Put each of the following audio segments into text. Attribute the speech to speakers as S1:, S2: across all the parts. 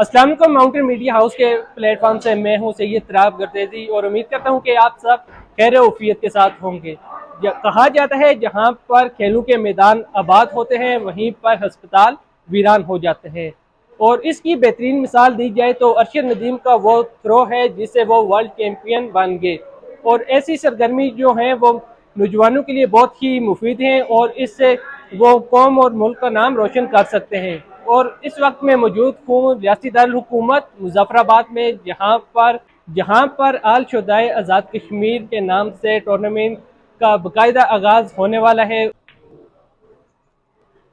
S1: अस्सलाम वालेकुम। Mountain media house के प्लेटफॉर्म से मैं हूं सैयद तराब गर्देजी और उम्मीद करता हूं कि आप सब खैर वफियत के साथ होंगे। कहा जाता है जहां पर खेलों के मैदान आबाद होते हैं वहीं पर अस्पताल वीरान हो जाते हैं, और इसकी बेहतरीन मिसाल दी जाए तो अरशद नदीम का वो थ्रो है जिससे वो वर्ल्ड चैंपियन बन गए। और ऐसी सरगर्मी जो हैं वो नौजवानों के लिए बहुत ही मुफीद हैं और इससे वो कौम और मुल्क का नाम रोशन कर सकते हैं। और इस वक्त मैं मौजूद हूँ रियासती दारुल हुकूमत मुजफ्फराबाद में, जहाँ पर आल शुदाए आज़ाद कश्मीर के नाम से टूर्नामेंट का बाकायदा आगाज होने वाला है।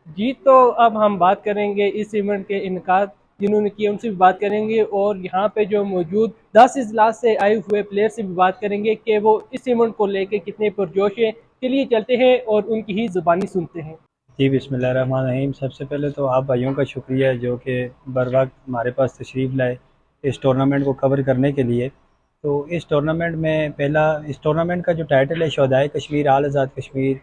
S1: जी, तो अब हम बात करेंगे इस इवेंट के इनकाद जिन्होंने किए उनसे भी बात करेंगे, और यहाँ पे जो मौजूद 10 अजलास से आए हुए प्लेयर से भी बात करेंगे कि वो इस इवेंट को लेके कितने पुरजोश हैं। चलिए चलते हैं और उनकी ही जुबानी सुनते हैं।
S2: जी बिस्मिल्लाहिर्रहमानिर्रहीम। सबसे पहले तो आप भाइयों का शुक्रिया है जो कि बर वक्त हमारे पास तशरीफ़ लाए इस टूर्नामेंट को कवर करने के लिए। तो इस टूर्नामेंट में इस टूर्नामेंट का जो टाइटल है शोधाए कश्मीर आल आज़ाद कश्मीर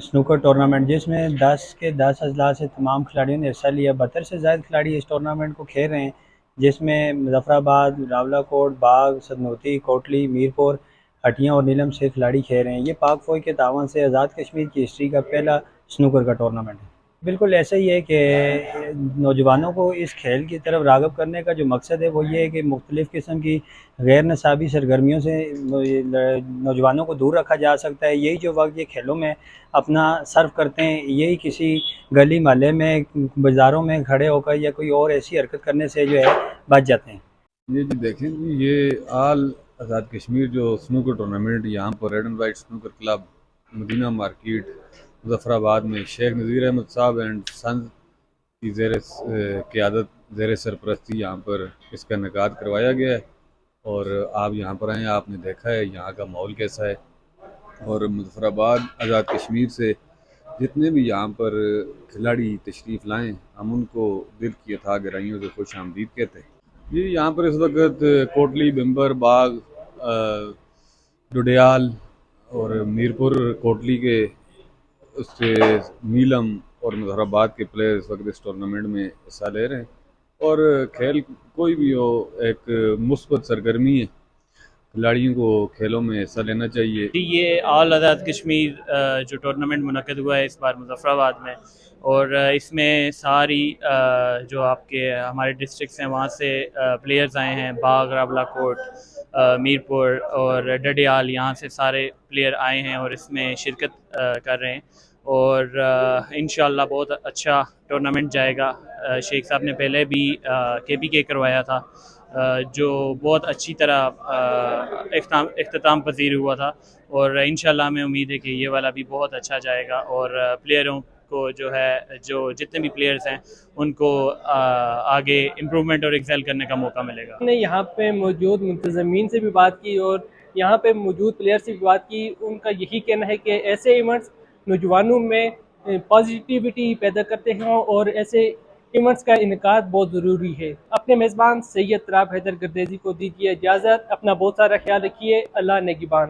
S2: स्नूकर टूर्नामेंट, जिसमें 10 के 10 अजला से तमाम खिलाड़ियों ने हिस्सा लिया। 72 से ज़्यादा खिलाड़ी इस टूर्नामेंट को खेल रहे हैं, जिसमें मुजफ्फराबाद, रावलाकोट, बाग, सदनोती, कोटली, मीरपुर, हटियाँ और नीलम से खिलाड़ी खेल रहे हैं। ये पाक फ़ौज के तावन से आज़ाद कश्मीर की हिस्ट्री का पहला स्नूकर का टूर्नामेंट है। बिल्कुल ऐसा ही है कि नौजवानों को इस खेल की तरफ राग़िब करने का जो मकसद है वो ये है कि मुख्तलिफ़ किस्म की गैर नसाबी सरगर्मियों से नौजवानों को दूर रखा जा सकता है। यही जो वक्त ये खेलों में अपना सर्व करते हैं, यही किसी गली मोहल्ले में, बाज़ारों में खड़े होकर या कोई और ऐसी हरकत करने से जो है बच जाते हैं।
S3: ये जी देखें जी, ये आल आज़ाद कश्मीर जो स्नूकर टूर्नामेंट यहाँ पर red and white snooker club Madina market Muzaffarabad में शेख नज़ीर अहमद साहब एंड सन्स की ज़ेर क़यादत ज़ेर सरपरस्ती यहाँ पर इसका इनेकाद करवाया गया है। और आप यहाँ पर आएँ, आपने देखा है यहाँ का माहौल कैसा है। और मुजफ्फराबाद आज़ाद कश्मीर से जितने भी यहाँ पर खिलाड़ी तशरीफ़ लाएँ, हम उनको दिल की अथाह गहराइयों से खुश आमदीद कहते हैं। जी, यहाँ पर इस वक्त कोटली, बिम्बर, बाग, डुडियाल और मीरपुर कोटली के उससे नीलम और मुजफ्फराबाद के प्लेयर इस वक्त इस टूर्नामेंट में हिस्सा ले रहे हैं। और खेल कोई भी हो, एक मुस्बत सरगर्मी है, खिलाड़ियों को खेलों में हिस्सा लेना चाहिए।
S4: ये ऑल आज़ाद कश्मीर जो टूर्नामेंट मुनक़िद हुआ है इस बार मुजफ्फराबाद में, और इसमें सारी जो आपके हमारे डिस्ट्रिक्ट्स हैं वहाँ से प्लेयर्स आए हैं। बाग, रावलाकोट, मीरपुर और डडियाल, यहाँ से सारे प्लेयर आए हैं और इसमें शिरकत कर रहे हैं। और इंशाअल्लाह बहुत अच्छा टूर्नामेंट जाएगा। शेख साहब ने पहले भी KPK करवाया था, जो बहुत अच्छी तरह इख्तिताम पजीर हुआ था, और इंशाल्लाह हमें उम्मीद है कि ये वाला भी बहुत अच्छा जाएगा। और प्लेयरों को जो है, जो जितने भी प्लेयर्स हैं उनको आगे इम्प्रूवमेंट और एक्सेल करने का मौका मिलेगा।
S1: हमने यहाँ पे मौजूद मुंतज़मीन से भी बात की और यहाँ पे मौजूद प्लेयर से भी बात की। उनका यही कहना है कि ऐसे इवेंट्स नौजवानों में पॉजिटिविटी पैदा करते हैं और ऐसे इवेंट्स का इनकाद बहुत ज़रूरी है। अपने मेज़बान सैयद तराब हैदर गर्देजी को दीजिए इजाज़त। अपना बहुत सारा ख्याल रखिए। अल्लाह नेगीबान।